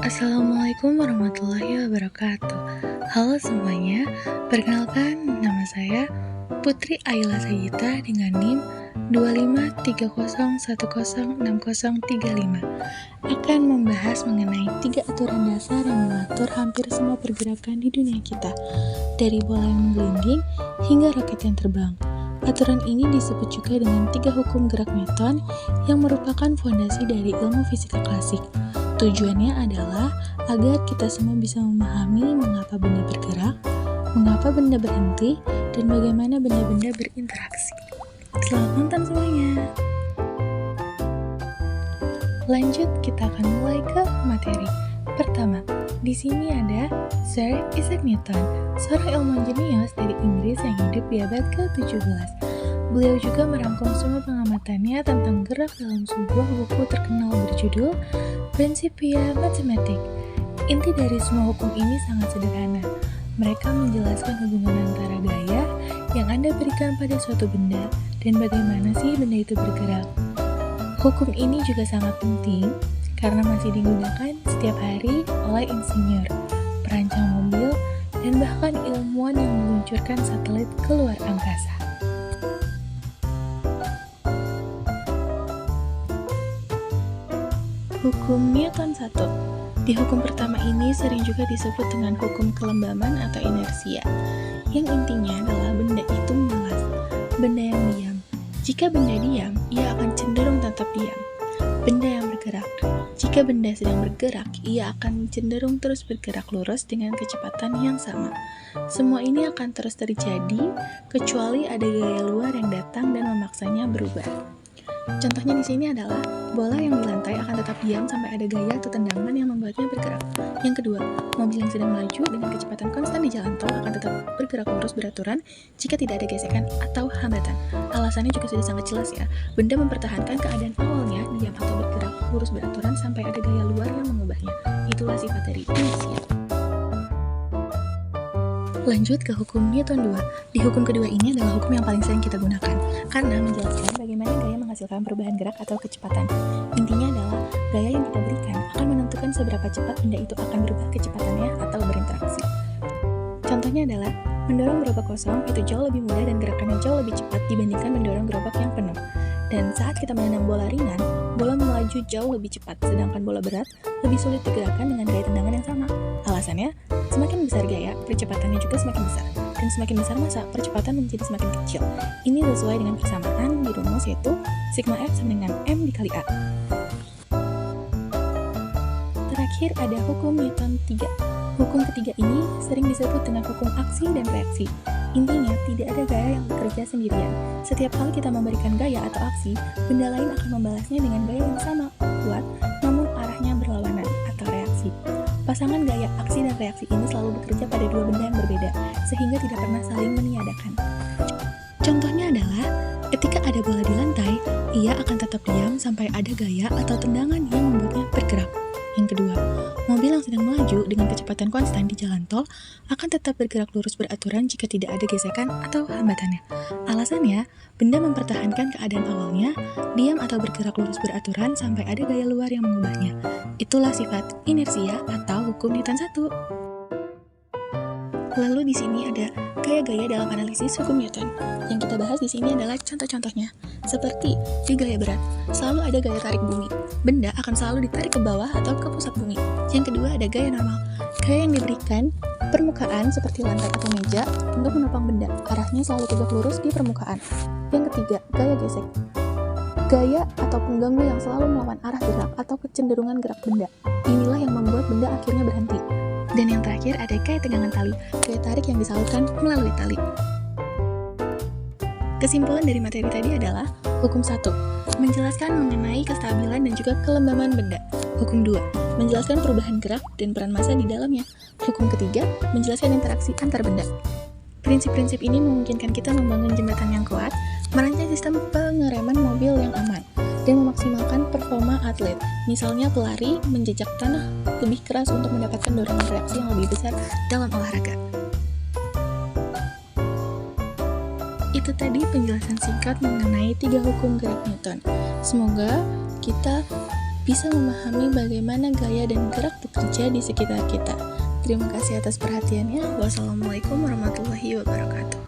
Assalamualaikum warahmatullahi wabarakatuh. Halo semuanya, perkenalkan nama saya Putri Ayla Sayyita dengan NIM 2530106035 akan membahas mengenai 3 aturan dasar yang mengatur hampir semua pergerakan di dunia kita, dari bola yang menggelinding hingga roket yang terbang. Aturan ini disebut juga dengan 3 hukum gerak Newton yang merupakan fondasi dari ilmu fisika klasik. Tujuannya adalah agar kita semua bisa memahami mengapa benda bergerak, mengapa benda berhenti, dan bagaimana benda-benda berinteraksi. Selamat nonton semuanya! Lanjut, kita akan mulai ke materi. Pertama, di sini ada Sir Isaac Newton, seorang ilmuwan jenius dari Inggris yang hidup di abad ke-17. Beliau juga merangkum semua pengamatannya tentang gerak dalam sebuah buku terkenal berjudul Principia Mathematica. Inti dari semua hukum ini sangat sederhana. Mereka menjelaskan hubungan antara gaya yang Anda berikan pada suatu benda dan bagaimana sih benda itu bergerak. Hukum ini juga sangat penting karena masih digunakan setiap hari oleh insinyur, perancang mobil, dan bahkan ilmuwan yang meluncurkan satelit ke luar angkasa. Hukum Newton 1. Di hukum pertama ini sering juga disebut dengan hukum kelembaban atau inersia, yang intinya adalah benda itu melas, benda yang diam. Jika benda diam, ia akan cenderung tetap diam. Benda yang bergerak, jika benda sedang bergerak, ia akan cenderung terus bergerak lurus dengan kecepatan yang sama. Semua ini akan terus terjadi, kecuali ada gaya luar yang datang dan memaksanya berubah. Contohnya di sini adalah bola yang di lantai akan tetap diam sampai ada gaya atau tendangan yang membuatnya bergerak. Yang kedua, mobil yang sedang melaju dengan kecepatan konstan di jalan tol akan tetap bergerak lurus beraturan jika tidak ada gesekan atau hambatan. Alasannya juga sudah sangat jelas ya. Benda mempertahankan keadaan awalnya diam atau bergerak lurus beraturan sampai ada gaya luar yang mengubahnya. Itulah sifat dari inersia. Lanjut ke hukum Newton 2. Di hukum kedua ini adalah hukum yang paling sering kita gunakan karena menjelaskan bagaimana gaya menghasilkan perubahan gerak atau kecepatan. Intinya adalah gaya yang kita berikan akan menentukan seberapa cepat benda itu akan berubah kecepatannya atau berinteraksi. Contohnya adalah mendorong gerobak kosong itu jauh lebih mudah dan gerakannya jauh lebih cepat dibandingkan mendorong gerobak yang penuh. Dan saat kita menendang bola ringan, bola melaju jauh lebih cepat, sedangkan bola berat lebih sulit digerakkan dengan gaya tendangan yang sama. Alasannya, semakin besar gaya, percepatannya juga semakin besar. Dan semakin besar massa, percepatan menjadi semakin kecil. Ini sesuai dengan persamaan di rumus yaitu sigma F sama dengan M dikali A. Terakhir ada hukum Newton 3. Hukum ketiga ini sering disebut dengan hukum aksi dan reaksi. Intinya, tidak ada gaya yang bekerja sendirian. Setiap kali kita memberikan gaya atau aksi, benda lain akan membalasnya dengan gaya yang sama, kuat, namun arahnya berlawanan atau reaksi. Pasangan gaya aksi dan reaksi ini selalu bekerja pada dua benda yang berbeda, sehingga tidak pernah saling meniadakan. Contohnya adalah, ketika ada bola di lantai, ia akan tetap diam sampai ada gaya atau tendangan yang membuatnya bergerak. Yang kedua, mobil yang sedang melaju dengan kecepatan konstan di jalan tol akan tetap bergerak lurus beraturan jika tidak ada gesekan atau hambatannya. Alasannya, benda mempertahankan keadaan awalnya, diam atau bergerak lurus beraturan sampai ada gaya luar yang mengubahnya. Itulah sifat inersia atau hukum Newton 1. Lalu di sini ada gaya-gaya dalam analisis hukum Newton. Yang kita bahas di sini adalah contoh-contohnya. Seperti di gaya berat, selalu ada gaya tarik bumi. Benda akan selalu ditarik ke bawah atau ke pusat bumi. Yang kedua ada gaya normal. Gaya yang diberikan permukaan seperti lantai atau meja untuk menopang benda. Arahnya selalu tegak lurus di permukaan. Yang ketiga, gaya gesek. Gaya atau pengganggu yang selalu melawan arah gerak atau kecenderungan gerak benda. Inilah yang membuat benda akhirnya berhenti. Dan yang terakhir ada gaya tegangan tali, gaya tarik yang disalurkan melalui tali. Kesimpulan dari materi tadi adalah hukum 1, menjelaskan mengenai kestabilan dan juga kelembaban benda. Hukum 2, menjelaskan perubahan gerak dan peran massa di dalamnya. Hukum ketiga, menjelaskan interaksi antar benda. Prinsip-prinsip ini memungkinkan kita membangun jembatan yang kuat, merancang sistem pengereman mobil yang aman, dan memaksimalkan performa atlet. Misalnya pelari menjejak tanah lebih keras untuk mendapatkan dorongan reaksi yang lebih besar dalam olahraga. Itu tadi penjelasan singkat mengenai 3 hukum gerak Newton. Semoga kita bisa memahami bagaimana gaya dan gerak bekerja di sekitar kita. Terima kasih atas perhatiannya. Wassalamualaikum warahmatullahi wabarakatuh.